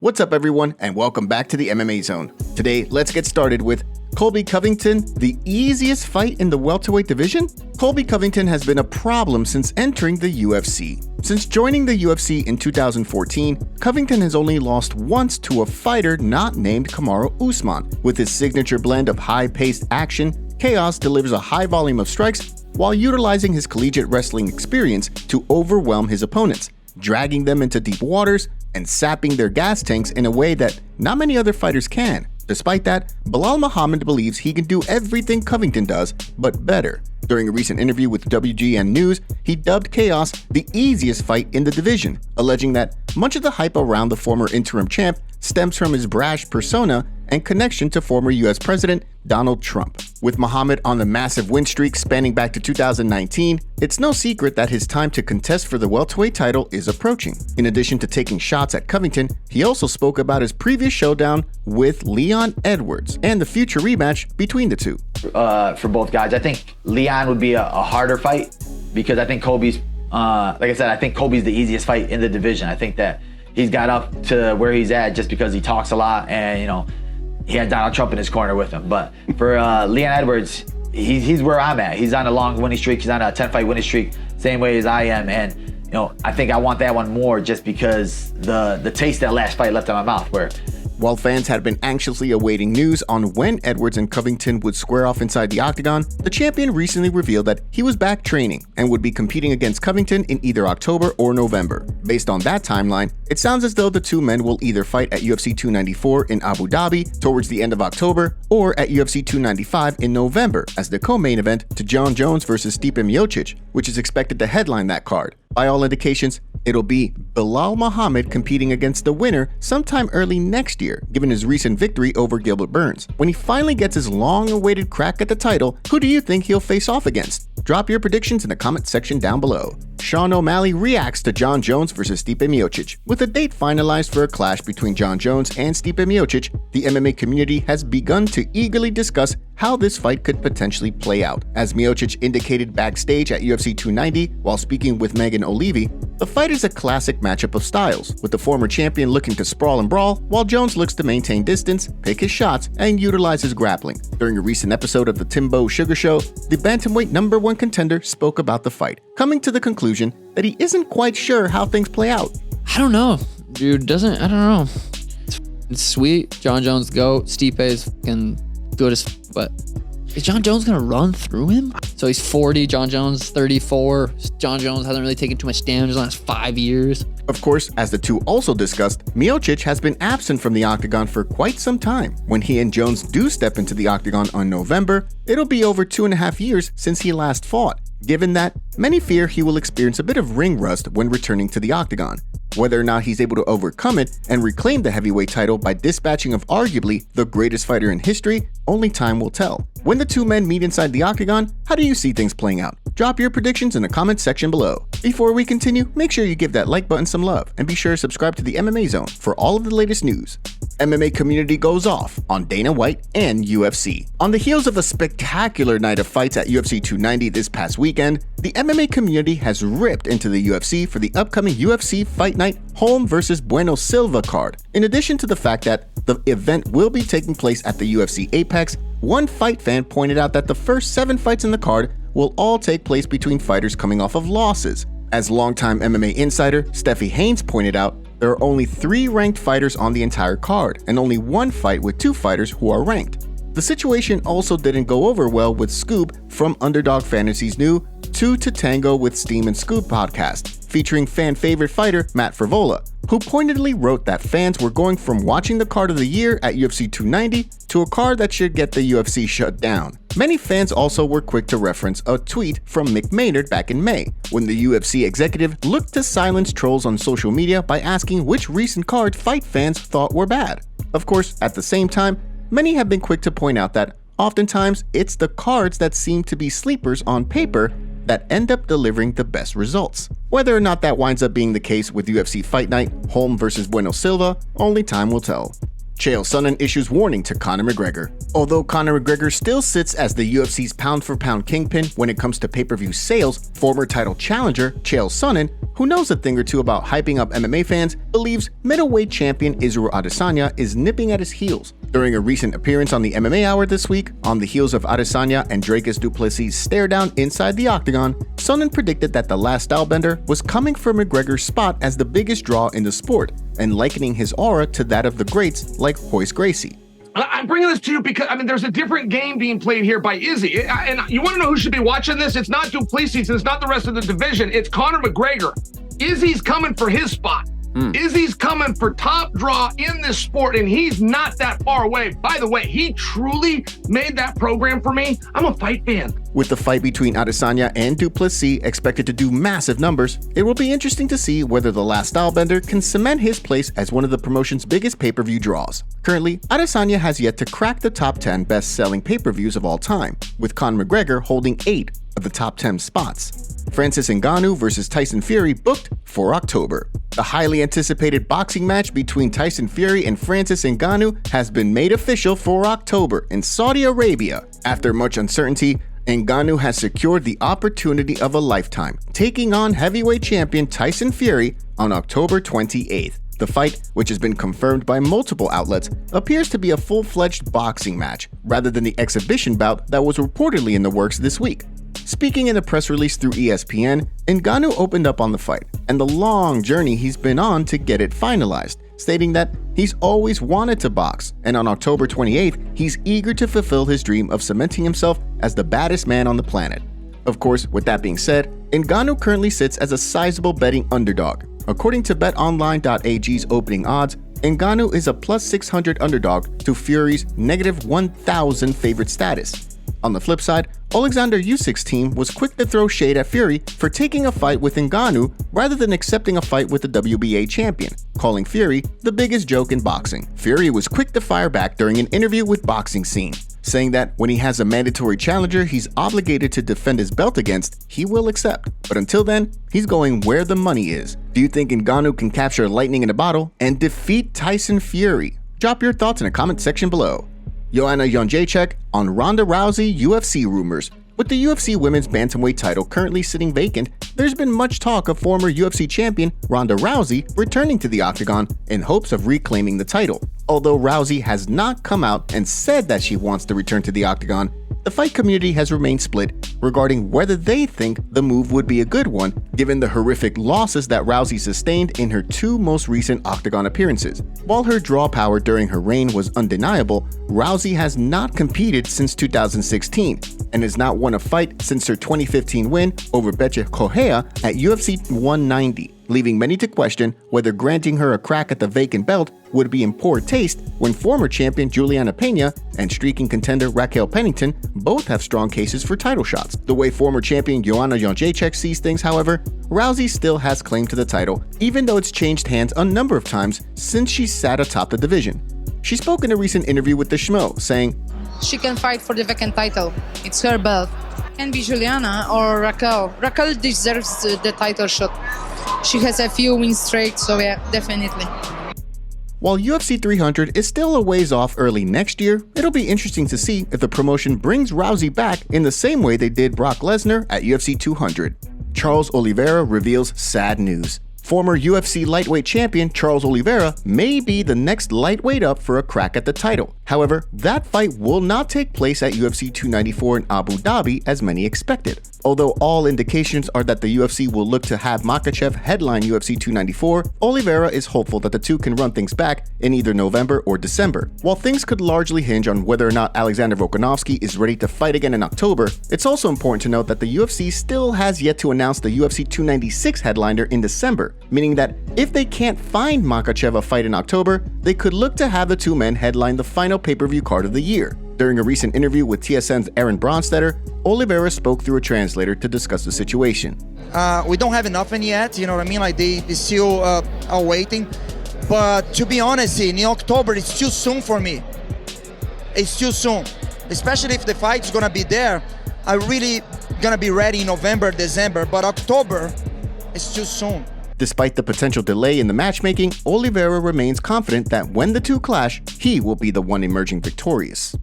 What's up everyone, and welcome back to the MMA Zone. Today, let's get started with Colby Covington, the easiest fight in the welterweight division? Colby Covington has been a problem since entering the UFC. Since joining the UFC in 2014, Covington has only lost once to a fighter not named Kamaru Usman. With his signature blend of high-paced action, Chaos delivers a high volume of strikes while utilizing his collegiate wrestling experience to overwhelm his opponents, dragging them into deep waters and sapping their gas tanks in a way that not many other fighters can. Despite that, Belal Muhammad believes he can do everything Covington does, but better. During a recent interview with WGN News, he dubbed Chaos the easiest fight in the division, alleging that much of the hype around the former interim champ stems from his brash persona and connection to former US President Donald Trump. With Muhammad on the massive win streak spanning back to 2019, it's no secret that his time to contest for the welterweight title is approaching. In addition to taking shots at Covington, he also spoke about his previous showdown with Leon Edwards and the future rematch between the two. For both guys, I think Leon would be a harder fight because I think Colby's, like I said, I think Colby's the easiest fight in the division. I think that he's got up to where he's at just because he talks a lot and, you know, he had Donald Trump in his corner with him. But for Leon Edwards, he's where I'm at. He's on a long winning streak. He's on a 10-fight winning streak, same way as I am. And, you know, I think I want that one more just because the taste that last fight left in my mouth. While fans had been anxiously awaiting news on when Edwards and Covington would square off inside the octagon, the champion recently revealed that he was back training and would be competing against Covington in either October or November. Based on that timeline, it sounds as though the two men will either fight at UFC 294 in Abu Dhabi towards the end of October or at UFC 295 in November as the co-main event to Jon Jones vs. Stipe Miocic, which is expected to headline that card. By all indications, it'll be Belal Muhammad competing against the winner sometime early next year, given his recent victory over Gilbert Burns. When he finally gets his long-awaited crack at the title, who do you think he'll face off against? Drop your predictions in the comment section down below. Sean O'Malley reacts to Jon Jones vs. Stipe Miocic. With a date finalized for a clash between Jon Jones and Stipe Miocic, the MMA community has begun to eagerly discuss how this fight could potentially play out. As Miocic indicated backstage at UFC 290 while speaking with Megan Oliveira, the fight is a classic matchup of styles, with the former champion looking to sprawl and brawl, while Jones looks to maintain distance, pick his shots, and utilize his grappling. During a recent episode of the Timbo Sugar Show, the bantamweight #1 contender spoke about the fight, coming to the conclusion that he isn't quite sure how things play out. I don't know, dude. I don't know. It's sweet. Jon Jones GOAT. Stipe is fucking good as, but is Jon Jones gonna run through him? So he's 40, Jon Jones 34. Jon Jones hasn't really taken too much damage in the last 5 years. Of course, as the two also discussed, Miocic has been absent from the octagon for quite some time. When he and Jones do step into the octagon on November, it'll be over 2.5 years since he last fought. Given that, many fear he will experience a bit of ring rust when returning to the octagon. Whether or not he's able to overcome it and reclaim the heavyweight title by dispatching of arguably the greatest fighter in history, only time will tell. When the two men meet inside the octagon, how do you see things playing out? Drop your predictions in the comment section below. Before we continue, make sure you give that like button some love and be sure to subscribe to the MMA Zone for all of the latest news. MMA community goes off on Dana White and UFC. On the heels of a spectacular night of fights at UFC 290 this past weekend, the MMA community has ripped into the UFC for the upcoming UFC Fight Night Holm vs. Bueno Silva card. In addition to the fact that the event will be taking place at the UFC Apex, one fight fan pointed out that the first 7 fights in the card will all take place between fighters coming off of losses. As longtime MMA insider Steffi Haynes pointed out, there are only 3 ranked fighters on the entire card, and only 1 fight with 2 fighters who are ranked. The situation also didn't go over well with Scoop from Underdog Fantasy's new 2 to Tango with Steam and Scoop podcast, featuring fan favorite fighter Matt Frivola, who pointedly wrote that fans were going from watching the card of the year at UFC 290 to a card that should get the UFC shut down. Many fans also were quick to reference a tweet from Mick Maynard back in May, when the UFC executive looked to silence trolls on social media by asking which recent card fight fans thought were bad. Of course, at the same time, many have been quick to point out that oftentimes it's the cards that seem to be sleepers on paper that end up delivering the best results. Whether or not that winds up being the case with UFC Fight Night Holm vs. Bueno Silva, only time will tell. Chael Sonnen issues warning to Conor McGregor. Although Conor McGregor still sits as the UFC's pound-for-pound kingpin when it comes to pay-per-view sales, former title challenger Chael Sonnen who knows a thing or two about hyping up MMA fans, believes middleweight champion Israel Adesanya is nipping at his heels. During a recent appearance on the MMA Hour this week, on the heels of Adesanya and Dricus du Plessis' stare-down inside the octagon, Sonnen predicted that the last stylebender was coming for McGregor's spot as the biggest draw in the sport, and likening his aura to that of the greats like Royce Gracie. I'm bringing this to you because, there's a different game being played here by Izzy. And you want to know who should be watching this? It's not du Plessis, it's not the rest of the division. It's Conor McGregor. Izzy's coming for his spot. Izzy's coming for top draw in this sport, and he's not that far away. By the way, he truly made that program for me. I'm a fight fan. With the fight between Adesanya and du Plessis expected to do massive numbers, it will be interesting to see whether the last stylebender can cement his place as one of the promotion's biggest pay-per-view draws. Currently, Adesanya has yet to crack the top 10 best-selling pay-per-views of all time, with Conor McGregor holding 8 of the top 10 spots. Francis Ngannou vs. Tyson Fury booked for October. The highly anticipated boxing match between Tyson Fury and Francis Ngannou has been made official for October in Saudi Arabia. After much uncertainty, Ngannou has secured the opportunity of a lifetime, taking on heavyweight champion Tyson Fury on October 28th. The fight, which has been confirmed by multiple outlets, appears to be a full-fledged boxing match, rather than the exhibition bout that was reportedly in the works this week. Speaking in a press release through ESPN, Ngannou opened up on the fight and the long journey he's been on to get it finalized, stating that he's always wanted to box, and on October 28th, he's eager to fulfill his dream of cementing himself as the baddest man on the planet. Of course, with that being said, Ngannou currently sits as a sizable betting underdog. According to betonline.ag's opening odds, Ngannou is a plus 600 underdog to Fury's negative 1,000 favorite status. On the flip side, Alexander Usyk's team was quick to throw shade at Fury for taking a fight with Ngannou rather than accepting a fight with the WBA champion, calling Fury the biggest joke in boxing. Fury was quick to fire back during an interview with Boxing Scene, saying that when he has a mandatory challenger he's obligated to defend his belt against, he will accept. But until then, he's going where the money is. Do you think Ngannou can capture lightning in a bottle and defeat Tyson Fury? Drop your thoughts in the comment section below. Joanna Jedrzejczyk on Ronda Rousey UFC rumors. With the UFC Women's Bantamweight title currently sitting vacant, there's been much talk of former UFC champion Ronda Rousey returning to the octagon in hopes of reclaiming the title. Although Rousey has not come out and said that she wants to return to the octagon, the fight community has remained split regarding whether they think the move would be a good one, given the horrific losses that Rousey sustained in her 2 most recent octagon appearances. While her draw power during her reign was undeniable, Rousey has not competed since 2016 and has not won a fight since her 2015 win over Bethe Correia at UFC 190, leaving many to question whether granting her a crack at the vacant belt would be in poor taste when former champion Juliana Pena and streaking contender Raquel Pennington both have strong cases for title shots. The way former champion Joanna Jedrzejczyk sees things, however, Rousey still has claim to the title, even though it's changed hands a number of times since she sat atop the division. She spoke in a recent interview with the Schmo, saying, "She can fight for the vacant title. It's her belt. Can be Juliana or Raquel. Raquel deserves the title shot. She has a few win streaks, so yeah, definitely." While UFC 300 is still a ways off early next year, it'll be interesting to see if the promotion brings Rousey back in the same way they did Brock Lesnar at UFC 200. Charles Oliveira reveals sad news. Former UFC lightweight champion Charles Oliveira may be the next lightweight up for a crack at the title. However, that fight will not take place at UFC 294 in Abu Dhabi as many expected. Although all indications are that the UFC will look to have Makhachev headline UFC 294, Oliveira is hopeful that the two can run things back in either November or December. While things could largely hinge on whether or not Alexander Volkanovski is ready to fight again in October, it's also important to note that the UFC still has yet to announce the UFC 296 headliner in December, meaning that if they can't find Makhachev a fight in October, they could look to have the two men headline the final pay-per-view card of the year. During a recent interview with TSN's Aaron Bronstetter, Oliveira spoke through a translator to discuss the situation. We don't have nothing yet, you know what I mean? Like they still are waiting. But to be honest, in October, it's too soon for me. It's too soon. Especially if the fight's gonna be there. I really gonna be ready in November, December, but October, it's too soon. Despite the potential delay in the matchmaking, Oliveira remains confident that when the two clash, he will be the one emerging victorious.